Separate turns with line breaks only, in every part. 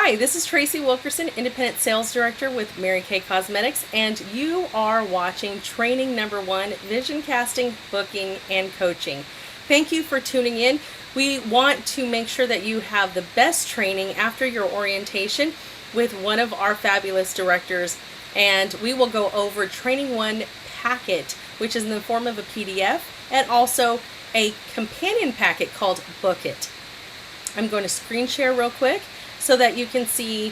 Hi, this is Tracy Wilkerson, Independent Sales Director with Mary Kay Cosmetics, and you are watching training number 1, Vision Casting, Booking, and Coaching. Thank you for tuning in. We want to make sure that you have the best training after your orientation with one of our fabulous directors, and we will go over Training 1 packet, which is in the form of a PDF, and also a companion packet called Book It. I'm going to screen share real quick so that you can see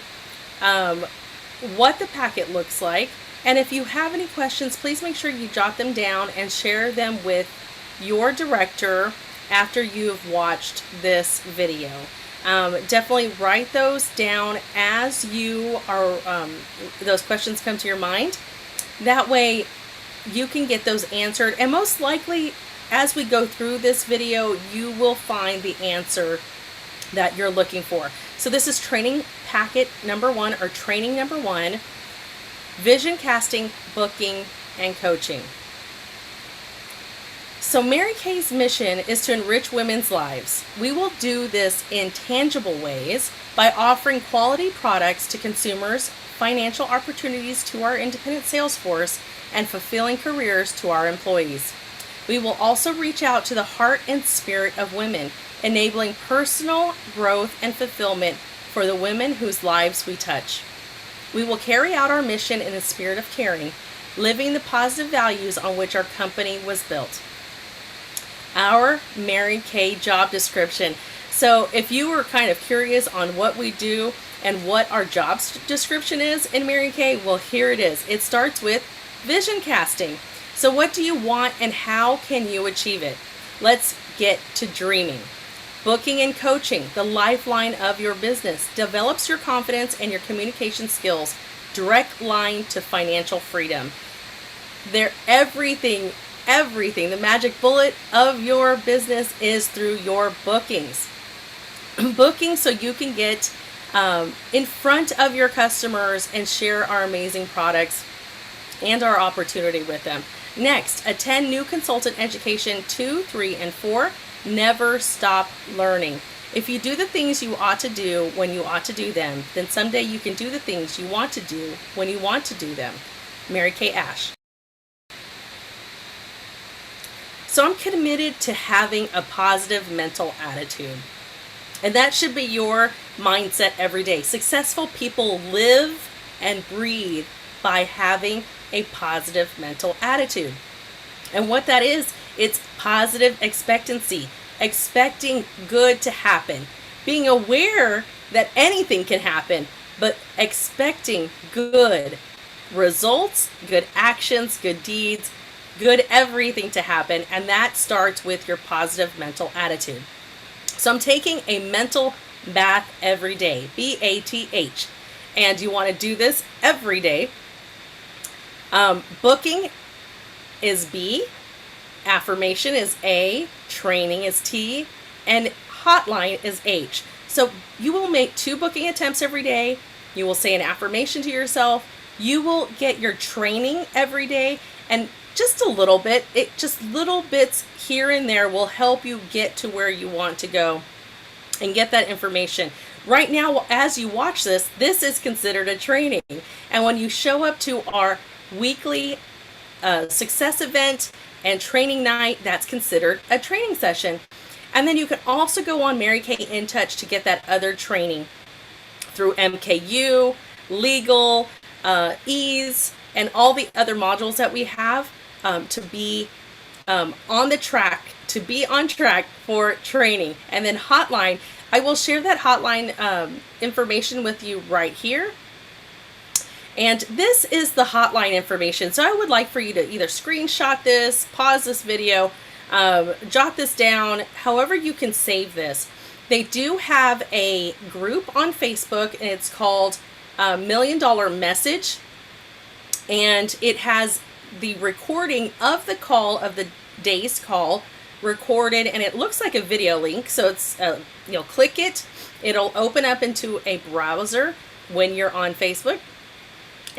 what the packet looks like. And if you have any questions, please make sure you jot them down and share them with your director after you've watched this video. Definitely write those down as you are, those questions come to your mind. That way you can get those answered, and most likely as we go through this video, you will find the answer that you're looking for. So this is training packet number 1, or training number 1, Vision Casting, Booking, and Coaching. So Mary Kay's mission is to enrich women's lives. We will do this in tangible ways by offering quality products to consumers, financial opportunities to our independent sales force, and fulfilling careers to our employees. We will also reach out to the heart and spirit of women, enabling personal growth and fulfillment for the women whose lives we touch. We will carry out our mission in the spirit of caring, living the positive values on which our company was built. Our Mary Kay job description. So if you were kind of curious on what we do and what our job description is in Mary Kay, well, here it is. It starts with vision casting. So what do you want and how can you achieve it? Let's get to dreaming. Booking and coaching, the lifeline of your business, develops your confidence and your communication skills. Direct line to financial freedom. Everything, the magic bullet of your business is through your bookings. Booking so you can get in front of your customers and share our amazing products and our opportunity with them. Next, attend new consultant education 2, 3, and 4. Never stop learning. If you do the things you ought to do when you ought to do them, then someday you can do the things you want to do when you want to do them. Mary Kay Ash. So I'm committed to having a positive mental attitude. And that should be your mindset every day. Successful people live and breathe by having a positive mental attitude. And what that is, it's positive expectancy, expecting good to happen, being aware that anything can happen, but expecting good results, good actions, good deeds, good everything to happen. And that starts with your positive mental attitude. So I'm taking a mental bath every day, BATH, and you want to do this every day. Booking is B, affirmation is A, training is T, and hotline is H. So you will make 2 booking attempts every day. You will say an affirmation to yourself. You will get your training every day, and just a little bit, just little bits here and there will help you get to where you want to go and get that information. Right now, as you watch this, this is considered a training. And when you show up to our weekly success event and training night, that's considered a training session. And then you can also go on Mary Kay In Touch to get that other training through MKU, legal, ease, and all the other modules that we have to be on the track, to be on track for training. And then hotline, I will share that hotline information with you right here. And this is the hotline information. So I would like for you to either screenshot this, pause this video, jot this down, however you can save this. They do have a group on Facebook, and it's called $1 Million Message. And it has the recording of the call, of the day's call, recorded, and it looks like a video link. So it's, you'll click it, it'll open up into a browser when you're on Facebook.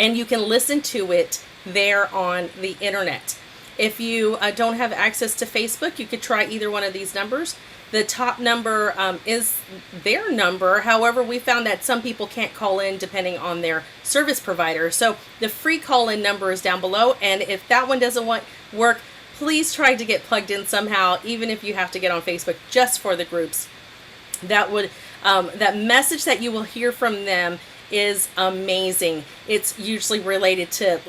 And you can listen to it there on the internet. If you don't have access to Facebook, you could try either one of these numbers. The top number is their number. However, we found that some people can't call in depending on their service provider. So the free call-in number is down below. And if that one doesn't work, please try to get plugged in somehow, even if you have to get on Facebook just for the groups. That would that message that you will hear from them is amazing. It's usually related to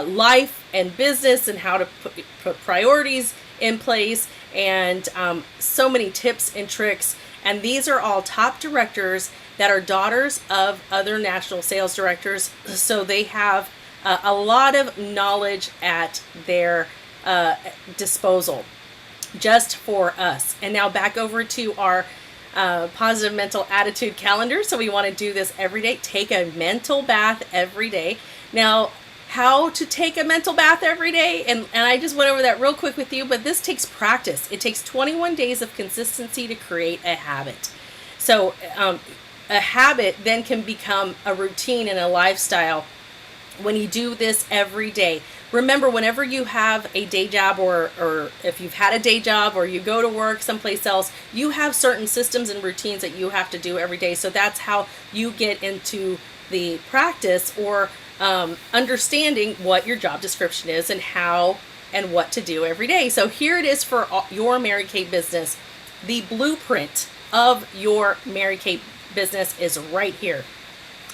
life and business and how to put priorities in place, and so many tips and tricks. And these are all top directors that are daughters of other national sales directors, so they have a lot of knowledge at their disposal just for us. And now back over to our positive mental attitude calendar. So we want to do this every day. Take a mental bath every day. Now, how to take a mental bath every day, and I just went over that real quick with you, but this takes practice. It takes 21 days of consistency to create a habit. So a habit then can become a routine and a lifestyle when you do this every day. Remember, whenever you have a day job, or if you've had a day job or you go to work someplace else, you have certain systems and routines that you have to do every day. So that's how you get into the practice, or understanding what your job description is and how and what to do every day. So here it is for your Mary Kate business. The blueprint of your Mary Kate business is right here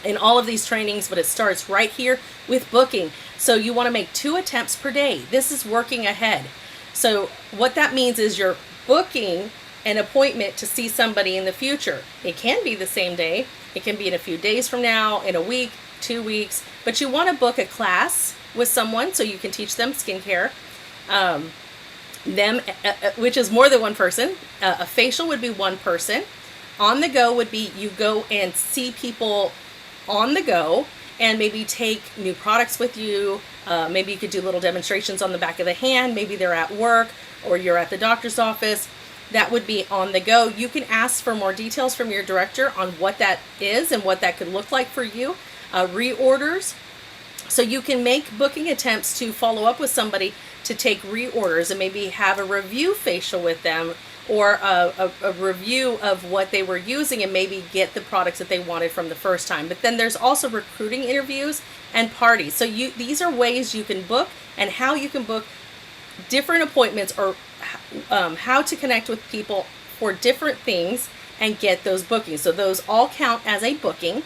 in all of these trainings, but it starts right here with booking. So you want to make 2 attempts per day. This is working ahead. So what that means is you're booking an appointment to see somebody in the future. It can be the same day. It can be in a few days from now, in a week, 2 weeks, but you want to book a class with someone so you can teach them skincare, which is more than one person. A facial would be one person. On the go would be you go and see people on the go, and maybe take new products with you. Maybe you could do little demonstrations on the back of the hand. Maybe they're at work or you're at the doctor's office. That would be on the go. You can ask for more details from your director on what that is and what that could look like for you. Reorders. So you can make booking attempts to follow up with somebody to take reorders and maybe have a review facial with them, or a review of what they were using, and maybe get the products that they wanted from the first time. But then there's also recruiting interviews and parties. So these are ways you can book, and how you can book different appointments, or how to connect with people for different things and get those bookings. So those all count as a booking.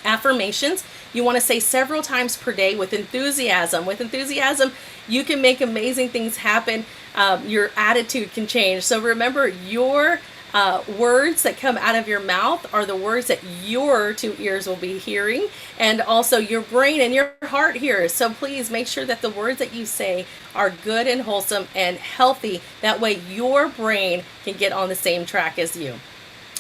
Affirmations, you want to say several times per day with enthusiasm. With enthusiasm, you can make amazing things happen. Your attitude can change. So remember, your words that come out of your mouth are the words that your 2 ears will be hearing, and also your brain and your heart hears. So please make sure that the words that you say are good and wholesome and healthy. That way your brain can get on the same track as you.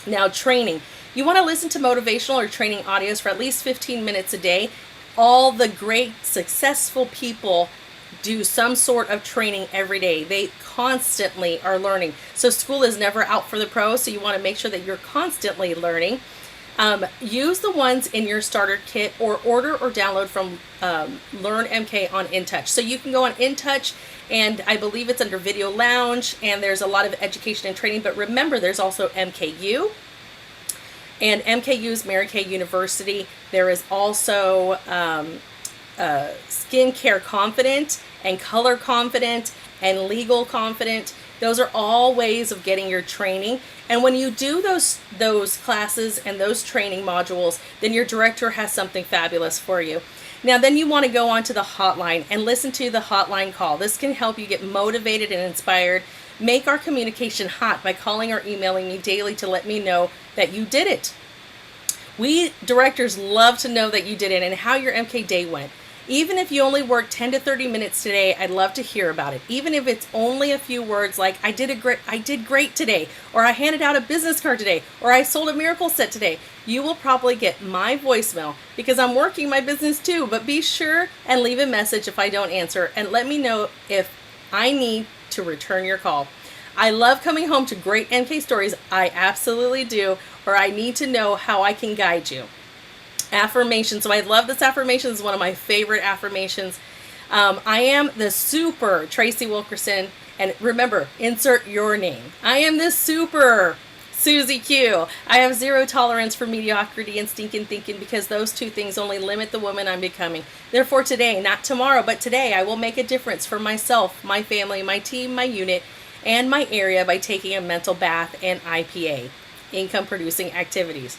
Now, training. You want to listen to motivational or training audios for at least 15 minutes a day. All the great, successful people do some sort of training every day. They constantly are learning. So school is never out for the pros, so you want to make sure that you're constantly learning. Use the ones in your starter kit, or order or download from Learn MK on InTouch. So you can go on InTouch, and I believe it's under Video Lounge, and there's a lot of education and training. But remember, there's also MKU. And MKU's Mary Kay University. There is also Skincare Confident, and Color Confident, and Legal Confident. Those are all ways of getting your training. And when you do those classes and those training modules, then your director has something fabulous for you. Now, then you want to go onto the hotline and listen to the hotline call. This can help you get motivated and inspired. Make our communication hot by calling or emailing me daily to let me know that you did it. We directors love to know that you did it and how your MK day went. Even if you only worked 10 to 30 minutes today, I'd love to hear about it. Even if it's only a few words like, I did great today, or I handed out a business card today, or I sold a miracle set today. You will probably get my voicemail because I'm working my business too. But be sure and leave a message if I don't answer, and let me know if I need to return your call. I love coming home to great MK stories. I absolutely do. Or I need to know how I can guide you. Affirmation. So I love this affirmation. This is one of my favorite affirmations. I am the super Tracy Wilkerson, And remember, insert your name. I am the super Susie Q. I have zero tolerance for mediocrity and stinking thinking, because those two things only limit the woman I'm becoming. Therefore today, not tomorrow, but today, I will make a difference for myself, my family, my team, my unit, and my area by taking a mental bath and IPA, income producing activities.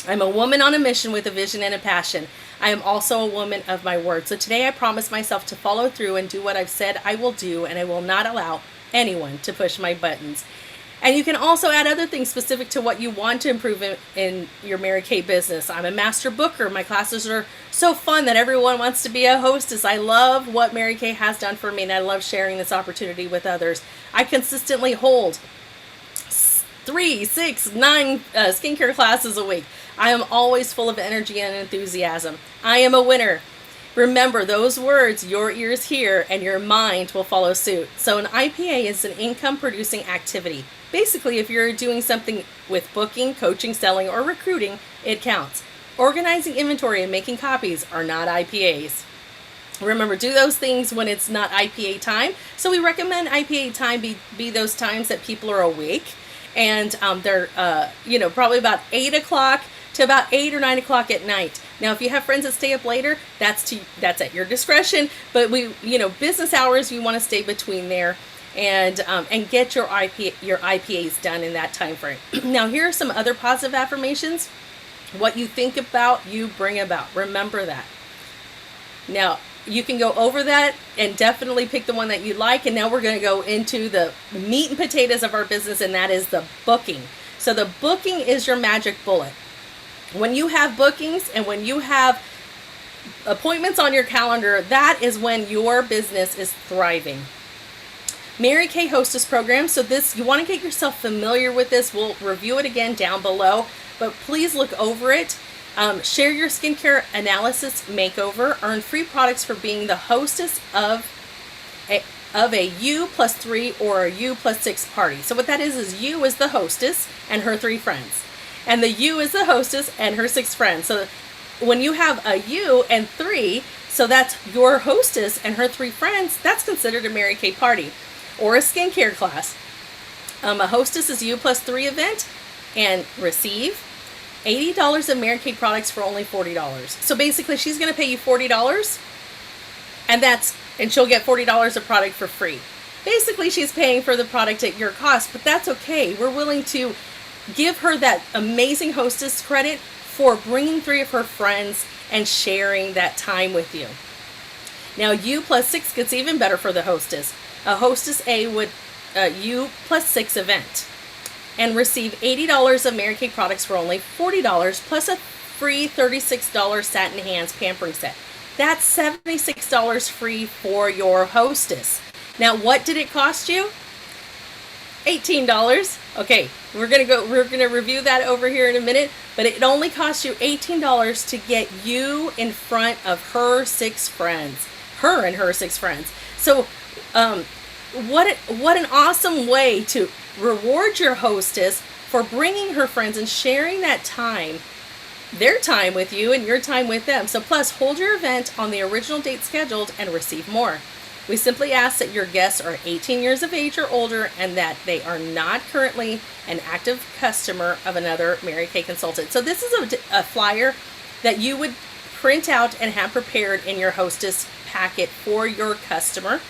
I'm a woman on a mission with a vision and a passion. I am also a woman of my word. So today I promise myself to follow through and do what I've said I will do, and I will not allow anyone to push my buttons. And you can also add other things specific to what you want to improve in your Mary Kay business. I'm a master booker. My classes are so fun that everyone wants to be a hostess. I love what Mary Kay has done for me, and I love sharing this opportunity with others. I consistently hold 3, 6, 9 skincare classes a week. I am always full of energy and enthusiasm. I am a winner. Remember those words, your ears hear and your mind will follow suit. So an IPA is an income producing activity. Basically, if you're doing something with booking, coaching, selling, or recruiting, it counts. Organizing inventory and making copies are not IPAs. Remember, do those things when it's not IPA time. So we recommend IPA time be those times that people are awake, and they're probably about 8 o'clock to about 8 or 9 o'clock at night. Now, if you have friends that stay up later, that's at your discretion. But business hours, you want to stay between there, and get your IPAs done in that time frame. Now, here are some other positive affirmations. What you think about, you bring about. Remember that. Now, you can go over that and definitely pick the one that you like. And now we're going to go into the meat and potatoes of our business, and that is the booking. So the booking is your magic bullet. When you have bookings and when you have appointments on your calendar, that is when your business is thriving. Mary Kay Hostess Program. So this, you want to get yourself familiar with this. We'll review it again down below, but please look over it. Share your skincare analysis makeover. Earn free products for being the hostess of a U+3 or a U+6 party. So what that is U is the hostess and her 3 friends. And the U is the hostess and her 6 friends. So when you have a U and 3, so that's your hostess and her 3 friends, that's considered a Mary Kay party or a skincare class. A hostess is U+3 event, and receive $80 of Mary Kay products for only $40. So basically she's going to pay you $40, and she'll get $40 of product for free. Basically she's paying for the product at your cost, but that's okay. We're willing to give her that amazing hostess credit for bringing 3 of her friends and sharing that time with you. Now, U+6 gets even better for the hostess. A hostess A would U+6 event and receive $80 of Mary Kay products for only $40, plus a free $36 satin hands pampering set. That's $76 free for your hostess. Now, what did it cost you? $18. Okay, we're gonna review that over here in a minute, but it only costs you $18 to get you in front of her 6 friends. Her and her 6 friends. So what an awesome way to reward your hostess for bringing her friends and sharing that time, their time with you and your time with them. So plus, hold your event on the original date scheduled and receive more. We simply ask that your guests are 18 years of age or older and that they are not currently an active customer of another Mary Kay consultant. So this is a flyer that you would print out and have prepared in your hostess packet for your customer,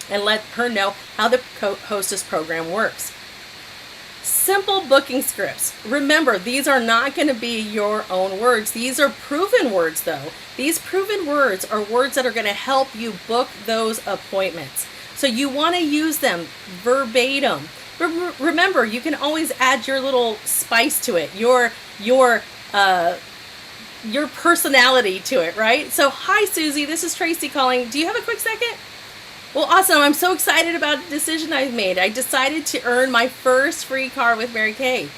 and let her know how the hostess program works. Simple booking scripts. Remember, these are not going to be your own words. These are proven words, though. These proven words are words that are going to help you book those appointments. So you want to use them verbatim. Remember, you can always add your little spice to it, your personality to it, right? So, hi, Susie. This is Tracy calling. Do you have a quick second? Well, awesome. I'm so excited about the decision I've made. I decided to earn my first free car with Mary Kay.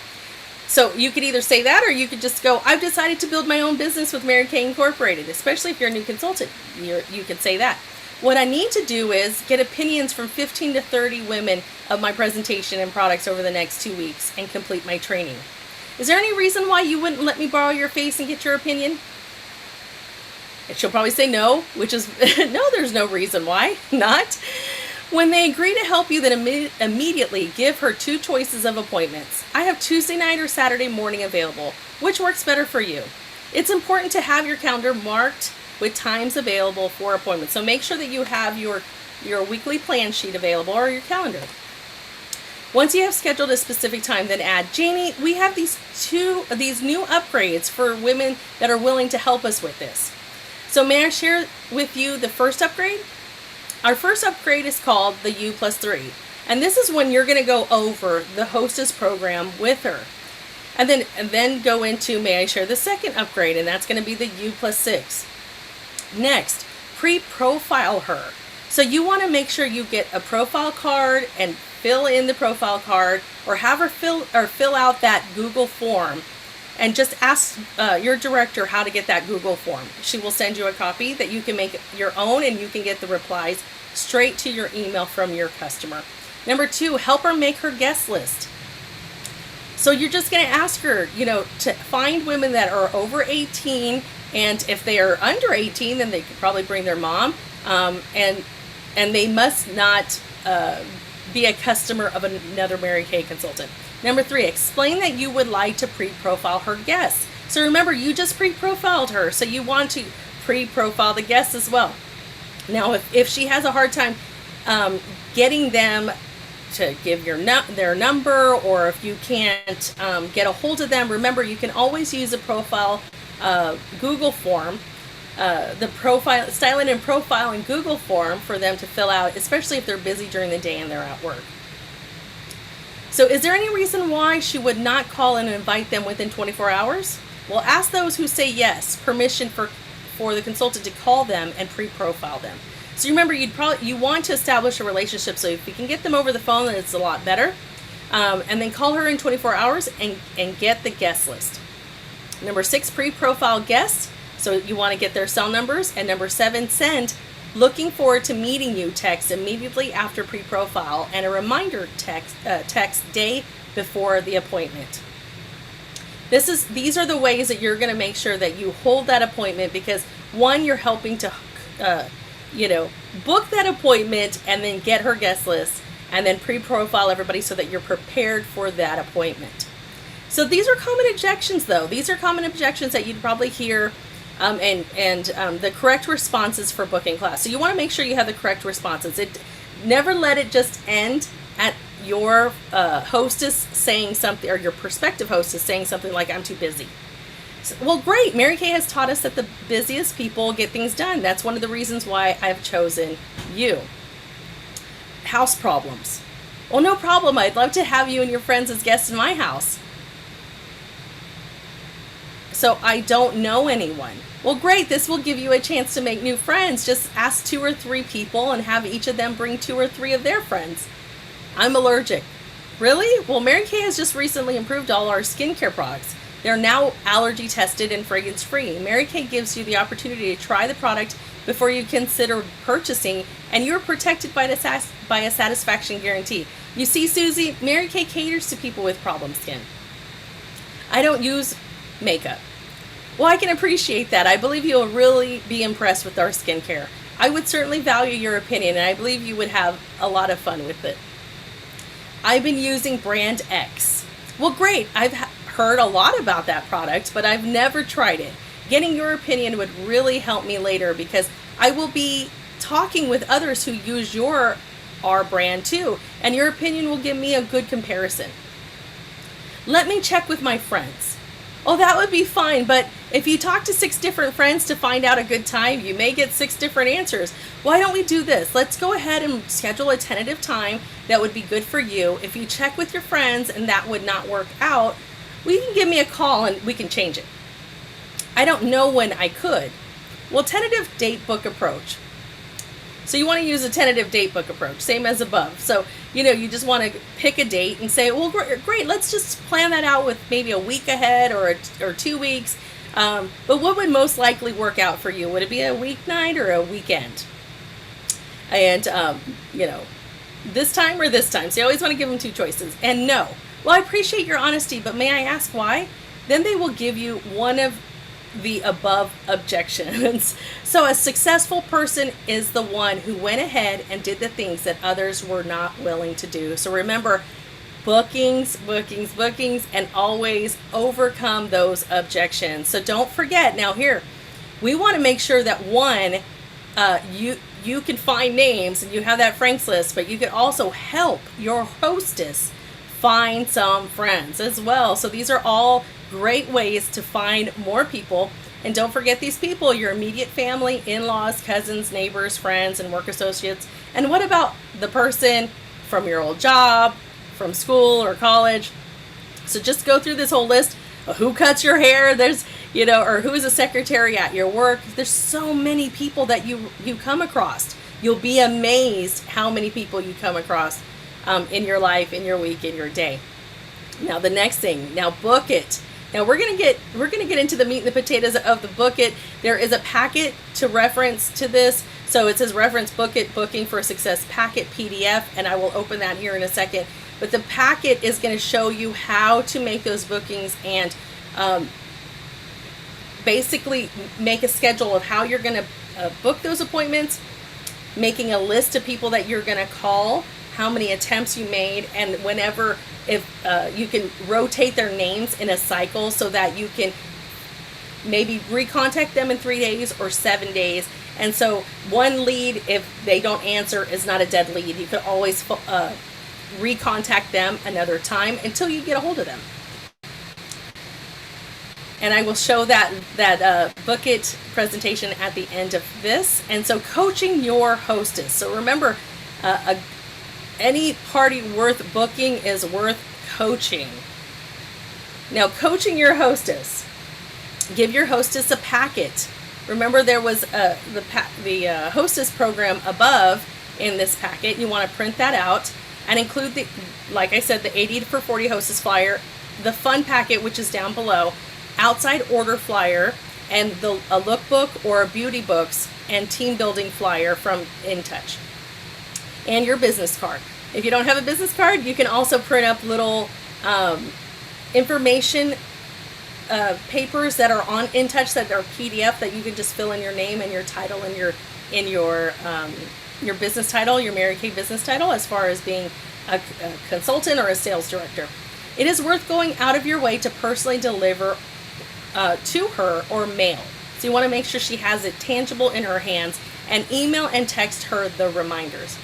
So you could either say that, or you could just go, I've decided to build my own business with Mary Kay Incorporated, especially if you're a new consultant. You could say that. What I need to do is get opinions from 15 to 30 women of my presentation and products over the next 2 weeks and complete my training. Is there any reason why you wouldn't let me borrow your face and get your opinion? And she'll probably say no, which is, no, there's no reason why not. When they agree to help you, then immediately give her 2 choices of appointments. I have Tuesday night or Saturday morning available. Which works better for you? It's important to have your calendar marked with times available for appointments. So make sure that you have your weekly plan sheet available or your calendar. Once you have scheduled a specific time, then add, Janie, we have these new upgrades for women that are willing to help us with this. So may I share with you the first upgrade? Our first upgrade is called the U+3. And this is when you're going to go over the hostess program with her. And then go into, may I share the second upgrade, and that's going to be the U+6. Next, pre-profile her. So you want to make sure you get a profile card and fill in the profile card, or have her fill out that Google form, and just ask your director how to get that Google form. She will send you a copy that you can make your own, and you can get the replies straight to your email from your customer. Number 2, help her make her guest list. So you're just going to ask her, to find women that are over 18, and if they are under 18, then they could probably bring their mom, and they must not be a customer of another Mary Kay consultant. Number 3, explain that you would like to pre-profile her guests. So remember, you just pre-profiled her, so you want to pre-profile the guests as well. Now, if she has a hard time getting them to give their number, or if you can't get a hold of them, remember, you can always use a profile Google form, the profile, styling and profiling Google form for them to fill out, especially if they're busy during the day and they're at work. So is there any reason why she would not call and invite them within 24 hours? Well, ask those who say yes permission for the consultant to call them and pre-profile them. So remember, you want to establish a relationship, so if you can get them over the phone, then it's a lot better. And then call her in 24 hours and get the guest list. Number 6, pre-profile guests. So you want to get their cell numbers. And number 7, send looking forward to meeting you text immediately after pre-profile, and a reminder text day before the appointment. These are the ways that you're going to make sure that you hold that appointment, because 1, you're helping to book that appointment and then get her guest list, and then pre-profile everybody so that you're prepared for that appointment. So these are common objections, though. These are common objections that you'd probably hear, and the correct responses for booking class. So you want to make sure you have the correct responses. Never let it just end at your hostess saying something, or your prospective hostess saying something like, I'm too busy. So, well, great. Mary Kay has taught us that the busiest people get things done. That's one of the reasons why I've chosen you. House problems. Well, no problem. I'd love to have you and your friends as guests in my house. So I don't know anyone. Well, great. This will give you a chance to make new friends. Just ask 2 or 3 people and have each of them bring 2 or 3 of their friends. I'm allergic. Really? Well, Mary Kay has just recently improved all our skincare products. They're now allergy tested and fragrance free. Mary Kay gives you the opportunity to try the product before you consider purchasing, and you're protected by a satisfaction guarantee. You see, Susie, Mary Kay caters to people with problem skin. I don't use makeup. Well, I can appreciate that. I believe you'll really be impressed with our skincare. I would certainly value your opinion, and I believe you would have a lot of fun with it. I've been using Brand X. Well, great. I've heard a lot about that product, but I've never tried it. Getting your opinion would really help me later, because I will be talking with others who use our brand too, and your opinion will give me a good comparison. Let me check with my friends. Oh, that would be fine, but if you talk to 6 different friends to find out a good time, you may get 6 different answers. Why don't we do this? Let's go ahead and schedule a tentative time that would be good for you. If you check with your friends and that would not work out, well, you can give me a call and we can change it. I don't know when I could. Well, tentative date book approach. So you want to use a tentative date book approach, same as above. So, you just want to pick a date and say, well, great, let's just plan that out with maybe a week ahead or 2 weeks. But what would most likely work out for you? Would it be a weeknight or a weekend? And, this time or this time. So you always want to give them 2 choices. And no. Well, I appreciate your honesty, but may I ask why? Then they will give you one of the above objections. So a successful person is the one who went ahead and did the things that others were not willing to do. So remember, bookings, bookings, bookings, and always overcome those objections. So don't forget. Now here, we want to make sure that one, you can find names and you have that Frank's list, but you can also help your hostess find some friends as well. So these are all great ways to find more people. And don't forget these people, your immediate family, in-laws, cousins, neighbors, friends, and work associates. And what about the person from your old job, from school or college? So just go through this whole list of who cuts your hair, there's, or who is a secretary at your work. There's so many people that you come across. You'll be amazed how many people you come across in your life, in your week, in your day. Now the next thing, now book it. Now we're gonna get into the meat and the potatoes of the book it. There is a packet to reference to this. So it says reference book it, booking for success packet PDF, and I will open that here in a second. But the packet is going to show you how to make those bookings and basically make a schedule of how you're going to book those appointments, making a list of people that you're going to call, how many attempts you made, and whenever, if you can rotate their names in a cycle so that you can maybe recontact them in 3 days or 7 days. And so one lead, if they don't answer, is not a dead lead. You could always recontact them another time until you get a hold of them. And I will show that book it presentation at the end of this. And so coaching your hostess. So remember, any party worth booking is worth coaching. Now, coaching your hostess. Give your hostess a packet. Remember, there was the hostess program above in this packet. You want to print that out and include the, like I said, the 80 for 40 hostess flyer, the fun packet, which is down below, outside order flyer, and a lookbook or a beauty books and team building flyer from InTouch, and your business card. If you don't have a business card, you can also print up little information papers that are on InTouch that are PDF that you can just fill in your name and your title and your business title, your Mary Kay business title, as far as being a consultant or a sales director. It is worth going out of your way to personally deliver to her or mail. So you want to make sure she has it tangible in her hands, and email and text her the reminders.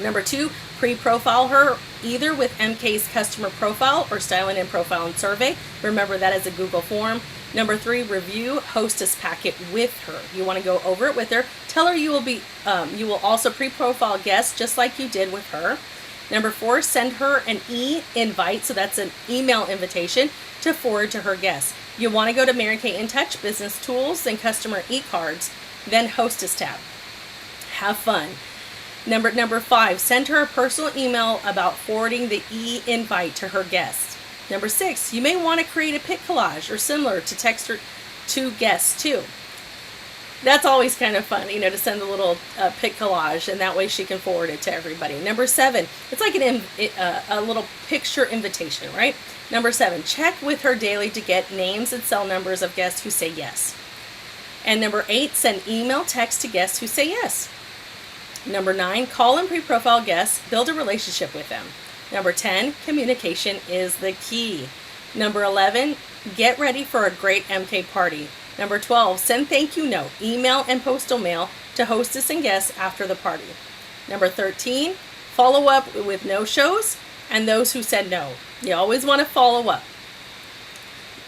Number 2, pre-profile her either with MK's customer profile or styling and profiling survey. Remember, that is a Google form. Number 3, review hostess packet with her. You want to go over it with her. Tell her you will also pre-profile guests just like you did with her. Number 4, send her an e-invite, so that's an email invitation to forward to her guests. You want to go to Mary Kay InTouch, Business Tools, then Customer e-cards, then Hostess tab. Have fun. Number 5, send her a personal email about forwarding the e-invite to her guests. Number 6, you may want to create a pic collage or similar to text her to guests too. That's always kind of fun, to send a little pic collage, and that way she can forward it to everybody. Number 7, it's like a little picture invitation, right? Number 7, check with her daily to get names and cell numbers of guests who say yes. And number 8, send email, text to guests who say yes. Number 9, call and pre-profile guests, build a relationship with them. Number 10, communication is the key. Number 11, get ready for a great MK party. Number 12, send thank you note, email and postal mail to hostess and guests after the party. Number 13, follow up with no-shows and those who said no. You always want to follow up,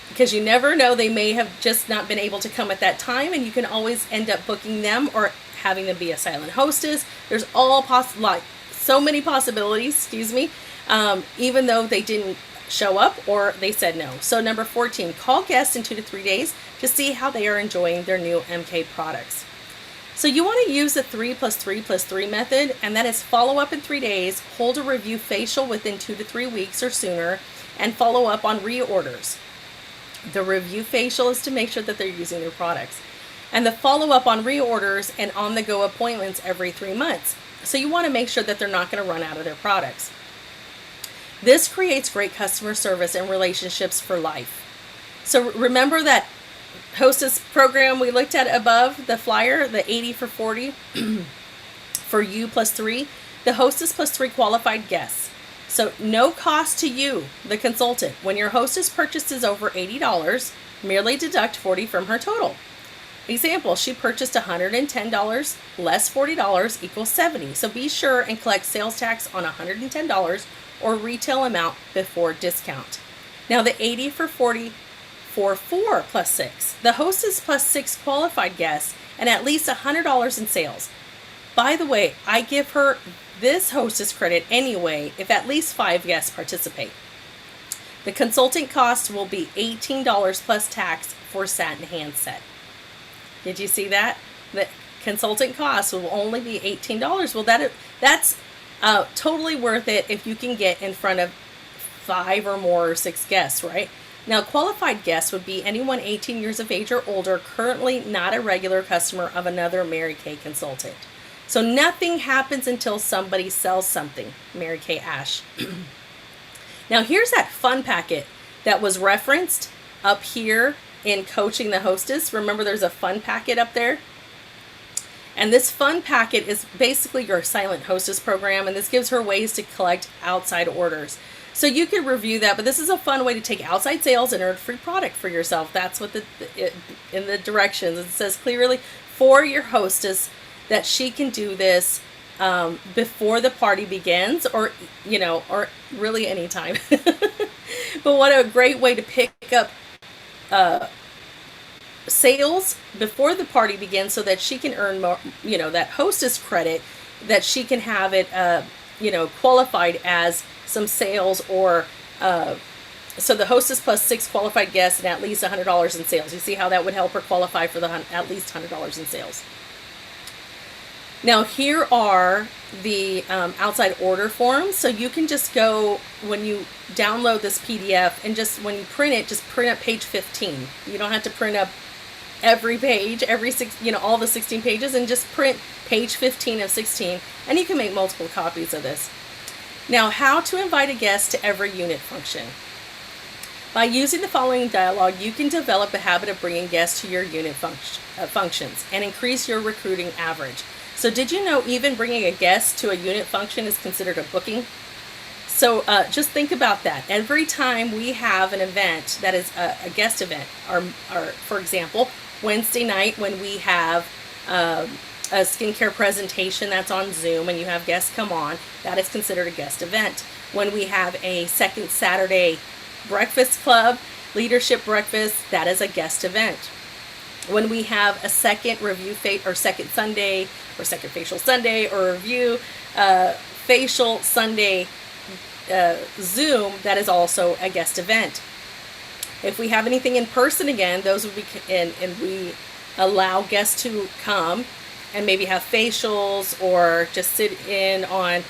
because you never know, they may have just not been able to come at that time, and you can always end up booking them or having them be a silent hostess. There's so many possibilities, even though they didn't show up or they said no. So number 14, call guests in 2 to 3 days to see how they are enjoying their new MK products. So you want to use the 3+3+3 method, and that is follow up in 3 days, hold a review facial within 2 to 3 weeks or sooner, and follow up on reorders. The review facial is to make sure that they're using their products, and the follow up on reorders and on the go appointments every 3 months. So you want to make sure that they're not going to run out of their products. This creates great customer service and relationships for life. So remember that Hostess program we looked at above, the flyer, the 80 for 40 for you plus 3, the hostess plus 3 qualified guests. So no cost to you, the consultant. When your hostess purchases over $80, merely deduct 40 from her total. Example, she purchased $110, less $40 equals 70. So be sure and collect sales tax on $110 or retail amount before discount. Now the 80 for 40 for 4 plus 6. The hostess plus 6 qualified guests and at least $100 in sales. By the way, I give her this hostess credit anyway if at least 5 guests participate. The consultant cost will be $18 plus tax for satin handset. Did you see that? The consultant cost will only be $18. Well, that's totally worth it if you can get in front of 5 or more or 6 guests, right? Now, qualified guests would be anyone 18 years of age or older, currently not a regular customer of another Mary Kay consultant. So nothing happens until somebody sells something, Mary Kay Ash. Now, here's that fun packet that was referenced up here in Coaching the Hostess. Remember, there's a fun packet up there. And this fun packet is basically your silent hostess program, and this gives her ways to collect outside orders. So you could review that, but this is a fun way to take outside sales and earn free product for yourself. That's what in the directions it says clearly for your hostess that she can do this before the party begins, or really anytime. But what a great way to pick up sales before the party begins, so that she can earn more, that hostess credit, that she can have it, qualified as some sales, or so the hostess plus 6 qualified guests and at least $100 in sales. You see how that would help her qualify for at least $100 in sales. Now here are the outside order forms. So you can just go, when you download this PDF, and just when you print it, just print up page 15. You don't have to print up every page, all the 16 pages, and just print page 15 of 16, and you can make multiple copies of this. Now, how to invite a guest to every unit function. By using the following dialogue, you can develop a habit of bringing guests to your unit functions and increase your recruiting average. So did you know even bringing a guest to a unit function is considered a booking? So just think about that. Every time we have an event that is a guest event, or for example, Wednesday night when we have a skincare presentation that's on Zoom and you have guests come on, that is considered a guest event. When we have a second Saturday breakfast club, leadership breakfast, that is a guest event. When we have a second review or second Sunday or second facial Sunday or review facial Sunday Zoom, that is also a guest event. If we have anything in person again, those would be and we allow guests to come and maybe have facials or just sit in on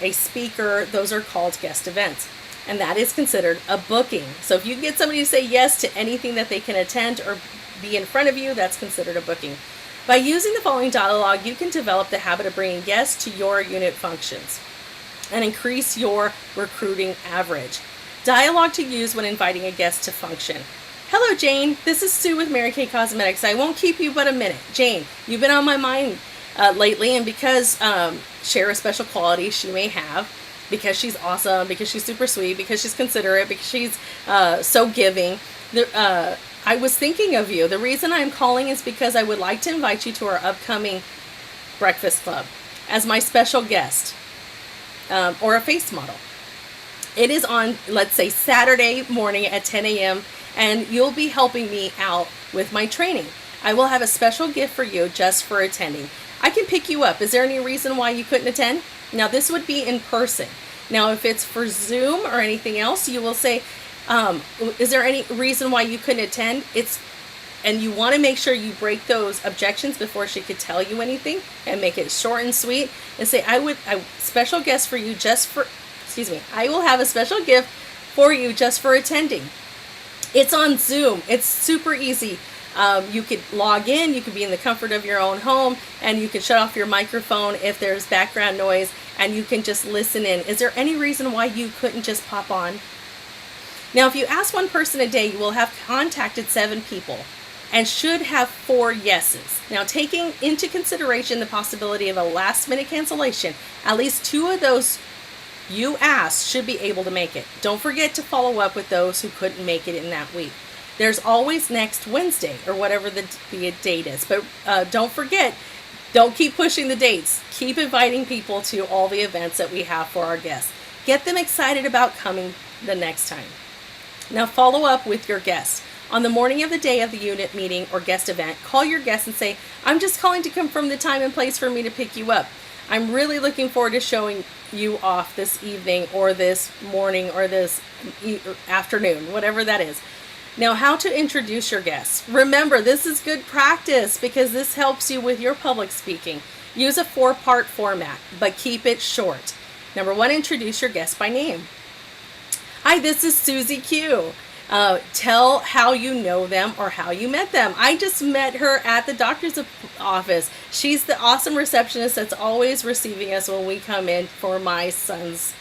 a speaker, those are called guest events. And that is considered a booking. So if you get somebody to say yes to anything that they can attend or be in front of you, that's considered a booking. By using the following dialogue, you can develop the habit of bringing guests to your unit functions and increase your recruiting average. Dialogue to use when inviting a guest to function. Hello, Jane. This is Sue with Mary Kay Cosmetics. I won't keep you but a minute. Jane, you've been on my mind lately, and because share a special quality she may have, because she's awesome, because she's super sweet, because she's considerate, because she's so giving. I was thinking of you. The reason I'm calling is because I would like to invite you to our upcoming breakfast club as my special guest, or a face model. It is on, let's say, Saturday morning at 10 a.m., and you'll be helping me out with my training. I will have a special gift for you just for attending. I can pick you up. Is there any reason why you couldn't attend? Now, this would be in person. Now, if it's for Zoom or anything else, you will say, is there any reason why you couldn't attend? And you want to make sure you break those objections before she could tell you anything, and make it short and sweet, and say, I special guest for you I will have a special gift for you just for attending. It's on Zoom. It's super easy. You could log in, you could be in the comfort of your own home, and you can shut off your microphone if there's background noise, and you can just listen in. Is there any reason why you couldn't just pop on? Now, if you ask one person a day, you will have contacted 7 people. and should have 4 yeses. Now, taking into consideration the possibility of a last-minute cancellation, at least 2 of those you asked should be able to make it. Don't forget to follow up with those who couldn't make it in that week. There's always next Wednesday or whatever the date is. But don't forget, don't keep pushing the dates. Keep inviting people to all the events that we have for our guests. Get them excited about coming the next time. Now follow up with your guests. On the morning of the day of the unit meeting or guest event, call your guests and say, I'm just calling to confirm the time and place for me to pick you up. I'm really looking forward to showing you off this evening or this morning or this afternoon, whatever that is. Now, how to introduce your guests. Remember, this is good practice because this helps you with your public speaking. Use a 4-part format, but keep it short. Number 1, introduce your guest by name. Hi, this is Susie Q. Tell how you know them or how you met them. I just met her at the doctor's office. She's the awesome receptionist that's always receiving us when we come in for my son's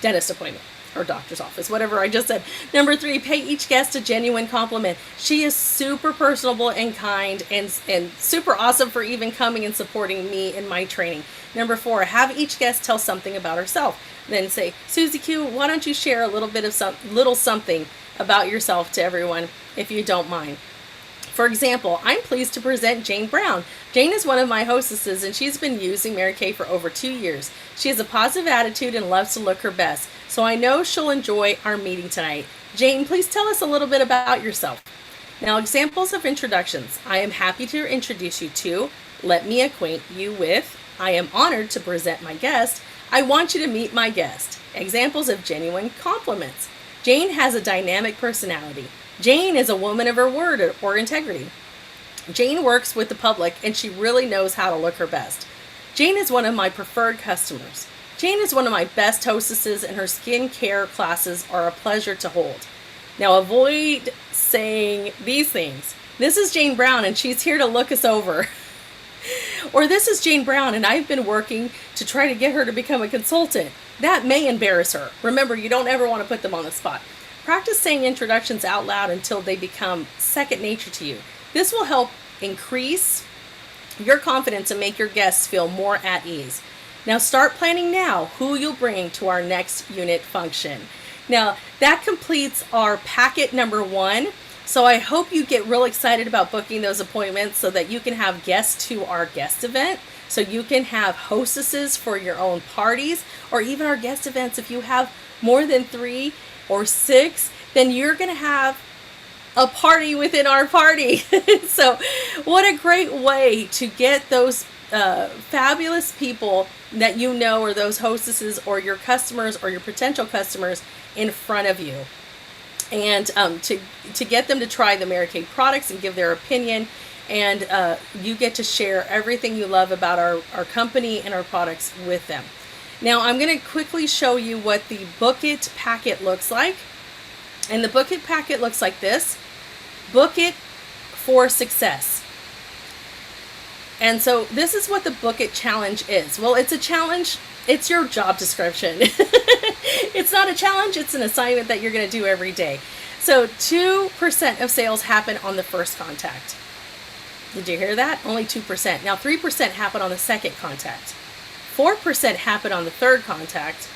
dentist appointment or doctor's office, whatever I just said. Number 3, pay each guest a genuine compliment. She is super personable and kind and super awesome for even coming and supporting me in my training. Number 4, have each guest tell something about herself. Then say, Susie Q, why don't you share a little bit of something about yourself to everyone, if you don't mind. For example, I'm pleased to present Jane Brown. Jane is one of my hostesses, and she's been using Mary Kay for over 2 years. She has a positive attitude and loves to look her best, so I know she'll enjoy our meeting tonight. Jane, please tell us a little bit about yourself. Now, examples of introductions. I am happy to introduce you to, let me acquaint you with, I am honored to present my guest, I want you to meet my guest. Examples of genuine compliments. Jane has a dynamic personality. Jane is a woman of her word or integrity. Jane works with the public and she really knows how to look her best. Jane is one of my preferred customers. Jane is one of my best hostesses and her skincare classes are a pleasure to hold. Now avoid saying these things. This is Jane Brown and she's here to look us over. Or this is Jane Brown and I've been working to try to get her to become a consultant. That may embarrass her. Remember, you don't ever want to put them on the spot. Practice saying introductions out loud until they become second nature to you. This will help increase your confidence and make your guests feel more at ease. Now start planning now who you'll bring to our next unit function. Now that completes our packet number 1. So I hope you get real excited about booking those appointments so that you can have guests to our guest event. So you can have hostesses for your own parties or even our guest events. If you have more than 3 or 6, then you're going to have a party within our party. So what a great way to get those fabulous people that you know or those hostesses or your customers or your potential customers in front of you. And to get them to try the Mary Kay products and give their opinion. And you get to share everything you love about our company and our products with them. Now I'm going to quickly show you what the Book It packet looks like. And the Book It packet looks like this. Book It for Success. And so this is what the Book It challenge is. Well, it's a challenge. It's your job description. It's not a challenge. It's an assignment that you're going to do every day. So 2% of sales happen on the first contact. Did you hear that? Only 2%. Now 3% happen on the second contact. 4% happen on the third contact.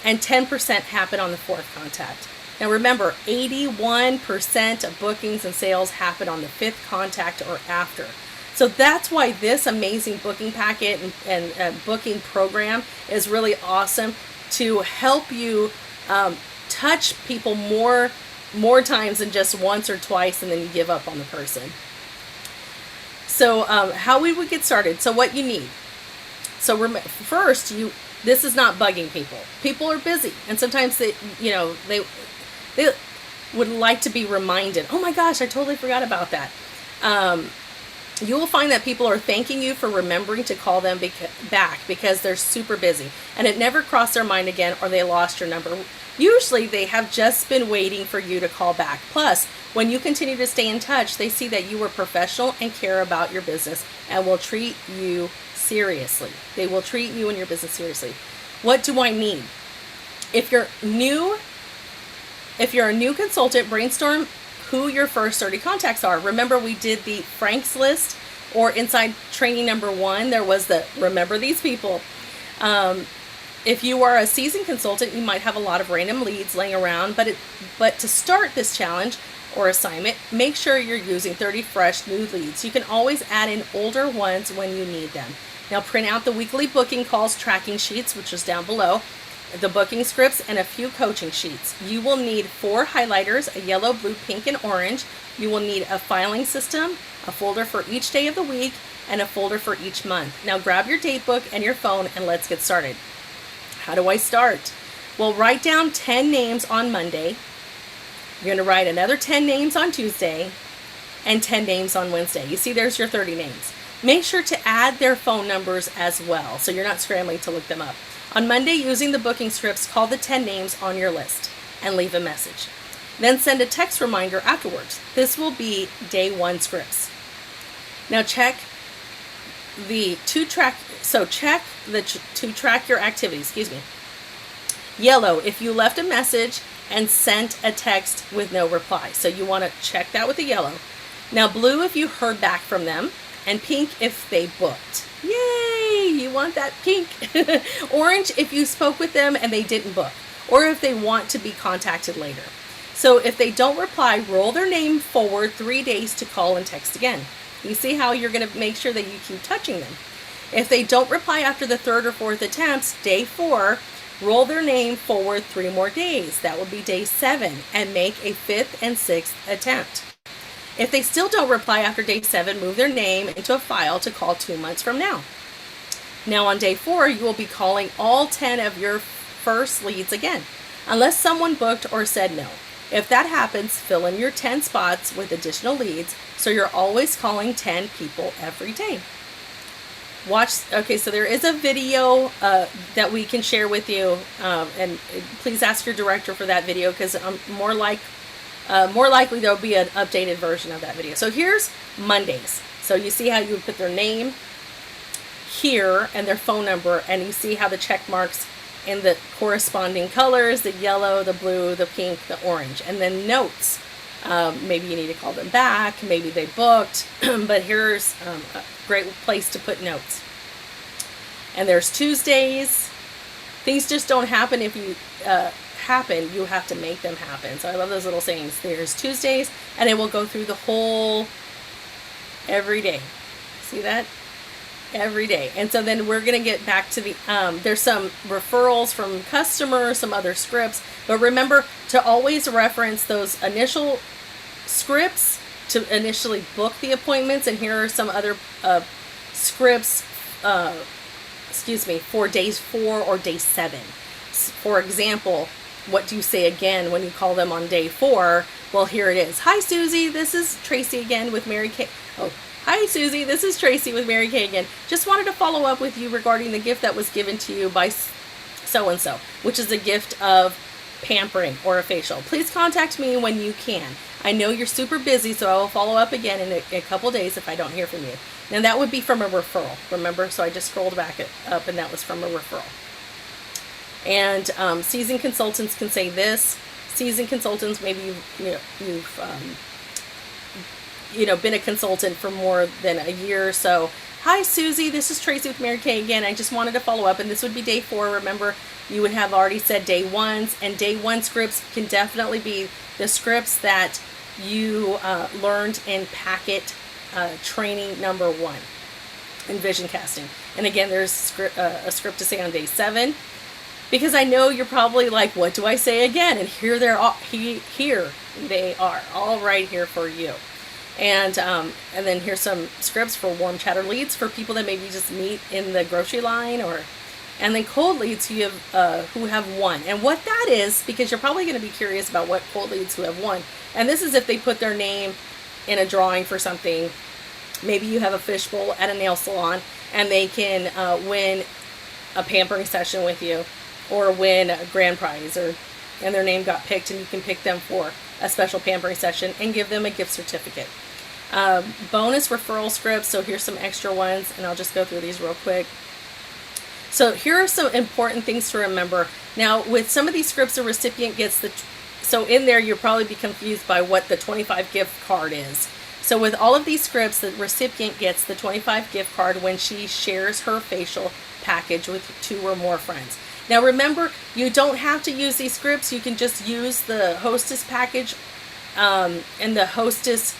And 10% happen on the fourth contact. Now remember, 81% of bookings and sales happen on the 5th contact or after. So that's why this amazing booking packet and booking program is really awesome to help you touch people more times than just once or twice and then you give up on the person. So how we would get started. So what you need. So first, this is not bugging people. People are busy and sometimes they would like to be reminded, oh my gosh, I totally forgot about that. You will find that people are thanking you for remembering to call them back because they're super busy and it never crossed their mind again or they lost your number. Usually they have just been waiting for you to call back. Plus, when you continue to stay in touch, they see that you were professional and care about your business and will treat you seriously. They will treat you and your business seriously. What do I need? If you're a new consultant, brainstorm who your first 30 contacts are. Remember, we did the Frank's list, or inside training number 1, there was the remember these people. If you are a seasoned consultant, you might have a lot of random leads laying around, but to start this challenge or assignment, make sure you're using 30 fresh new leads. You can always add in older ones when you need them. Now print out the weekly booking calls tracking sheets, which is down below, the booking scripts, and a few coaching sheets. You will need 4 highlighters, a yellow, blue, pink, and orange. You will need a filing system, a folder for each day of the week, and a folder for each month. Now grab your date book and your phone and let's get started. How do I start? Well, write down 10 names on Monday. You're going to write another 10 names on Tuesday and 10 names on Wednesday. You see, there's your 30 names. Make sure to add their phone numbers as well, so you're not scrambling to look them up. On Monday, using the booking scripts, call the 10 names on your list and leave a message. Then send a text reminder afterwards. This will be day 1 scripts. Now check to track your activities, Yellow, if you left a message and sent a text with no reply. So you want to check that with the yellow. Now blue, if you heard back from them, and pink if they booked. Yay! You want that pink. Orange if you spoke with them and they didn't book, or if they want to be contacted later. So if they don't reply, roll their name forward 3 days to call and text again. You see how you're going to make sure that you keep touching them. If they don't reply after the 3rd or 4th attempts, day 4, roll their name forward 3 more days. That would be day 7, and make a 5th and 6th attempt. If they still don't reply after day 7, move their name into a file to call 2 months from now. Now on day 4, you will be calling all 10 of your first leads again, unless someone booked or said no. If that happens, fill in your 10 spots with additional leads, so you're always calling 10 people every day. Okay, so there is a video that we can share with you, and please ask your director for that video, because more likely there'll be an updated version of that video. So here's Mondays. So you see how you would put their name here and their phone number, and you see how the check marks in the corresponding colors, the yellow, the blue, the pink, the orange, and then notes. Maybe you need to call them back, maybe they booked, but here's a great place to put notes. And there's Tuesdays. Things just don't happen if you you have to make them happen. So I love those little sayings. There's Tuesdays, and it will go through the whole every day. See that? Every day. And so then we're going to get back to the there's some referrals from customers, some other scripts, but remember to always reference those initial scripts to initially book the appointments. And here are some other scripts for days 4 or day 7. For example, what do you say again when you call them on day 4? Well, here it is. Hi, Susie. This is Tracy again with Mary Kay. Oh, hi, Susie. This is Tracy with Mary Kay again. Just wanted to follow up with you regarding the gift that was given to you by so-and-so, which is a gift of pampering or a facial. Please contact me when you can. I know you're super busy, so I will follow up again in a couple days if I don't hear from you. Now, that would be from a referral, remember? So I just scrolled back up, and that was from a referral. And seasoned consultants can say this. Seasoned consultants, maybe you've been a consultant for more than a year or so. Hi, Susie. This is Tracy with Mary Kay again. I just wanted to follow up, and this would be day 4. Remember, you would have already said day 1s, and day 1 scripts can definitely be the scripts that you learned in packet training number 1 in vision casting. And again, there's a script to say on day 7. Because I know you're probably like, what do I say again? And here they are, all right here for you. And then here's some scripts for warm chatter leads for people that maybe just meet in the grocery line, and then cold leads who have won. And what that is, because you're probably going to be curious about what cold leads who have won. And this is if they put their name in a drawing for something. Maybe you have a fishbowl at a nail salon, and they can win a pampering session with you, or win a grand prize, and their name got picked, and you can pick them for a special pampering session and give them a gift certificate. Bonus referral scripts, so here's some extra ones, and I'll just go through these real quick. So here are some important things to remember. Now, with some of these scripts, the recipient gets the so in there, you'll probably be confused by what the 25 gift card is. So with all of these scripts, the recipient gets the 25 gift card when she shares her facial package with 2 or more friends. Now remember, you don't have to use these scripts. You can just use the Hostess package and the Hostess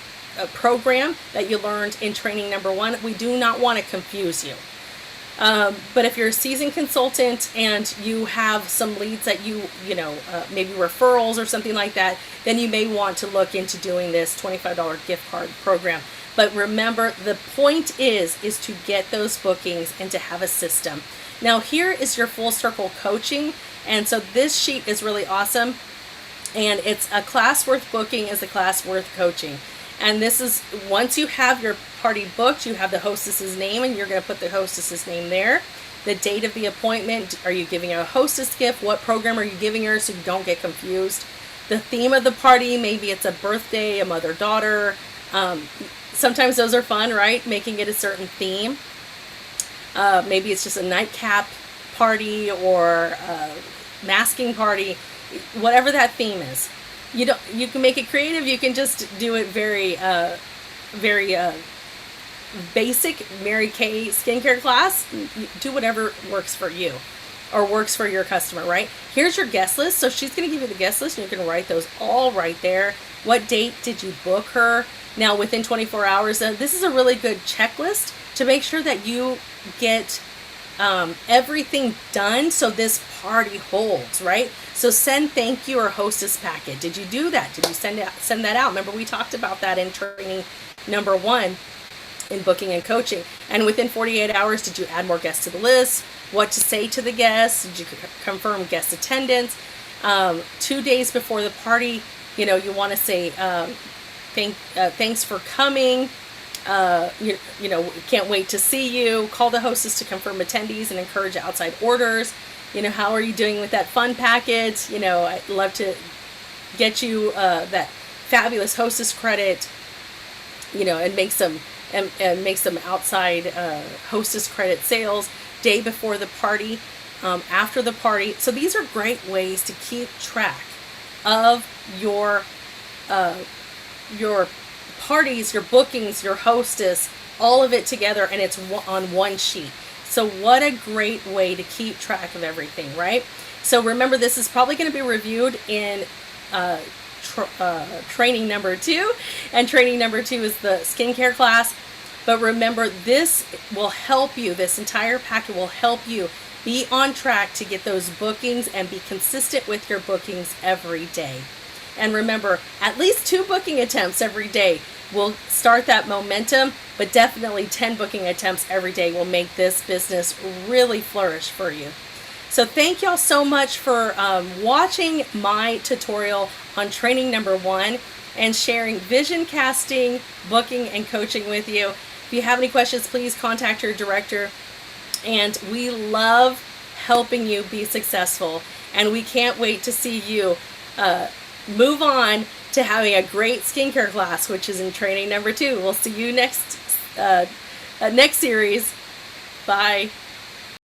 program that you learned in training number 1. We do not want to confuse you. But if you're a seasoned consultant and you have some leads that maybe referrals or something like that, then you may want to look into doing this $25 gift card program. But remember, the point is to get those bookings and to have a system. Now here is your full circle coaching. And so this sheet is really awesome. And it's a class worth booking is a class worth coaching. And this is, once you have your party booked, you have the hostess's name, and you're going to put the hostess's name there. The date of the appointment, are you giving her a hostess gift? What program are you giving her so you don't get confused? The theme of the party, maybe it's a birthday, a mother-daughter. Sometimes those are fun, right? Making it a certain theme. Maybe it's just a nightcap party or a masking party, whatever that theme is. You can make it creative. You can just do it very basic Mary Kay skincare class. Do whatever works for you or works for your customer, right? Here's your guest list. So she's going to give you the guest list, and you're going to write those all right there. What date did you book her? Now, within 24 hours, this is a really good checklist to make sure that you get everything done so this party holds, right? So send thank you or hostess packet. Did you do that? Did you send that out? Remember, we talked about that in training number 1 in booking and coaching. And within 48 hours, did you add more guests to the list? What to say to the guests? Did you confirm guest attendance? 2 days before the party, you want to say thanks for coming. Can't wait to see you. Call the hostess to confirm attendees and encourage outside orders. How are you doing with that fun packet? I'd love to get you that fabulous hostess credit, and make some outside hostess credit sales day before the party, after the party. So these are great ways to keep track of your parties, your bookings, your hostess, all of it together, and it's on one sheet. So what a great way to keep track of everything, right? So remember, this is probably going to be reviewed in training number 2, and training number 2 is the skincare class. But remember, this will help you, this entire packet will help you be on track to get those bookings and be consistent with your bookings every day. And remember, at least 2 booking attempts every day will start that momentum, but definitely 10 booking attempts every day will make this business really flourish for you. So thank y'all so much for watching my tutorial on training number 1 and sharing vision casting, booking, and coaching with you. If you have any questions, please contact your director. And we love helping you be successful. And we can't wait to see you move on to having a great skincare class, which is in training number 2. We'll see you next series. Bye.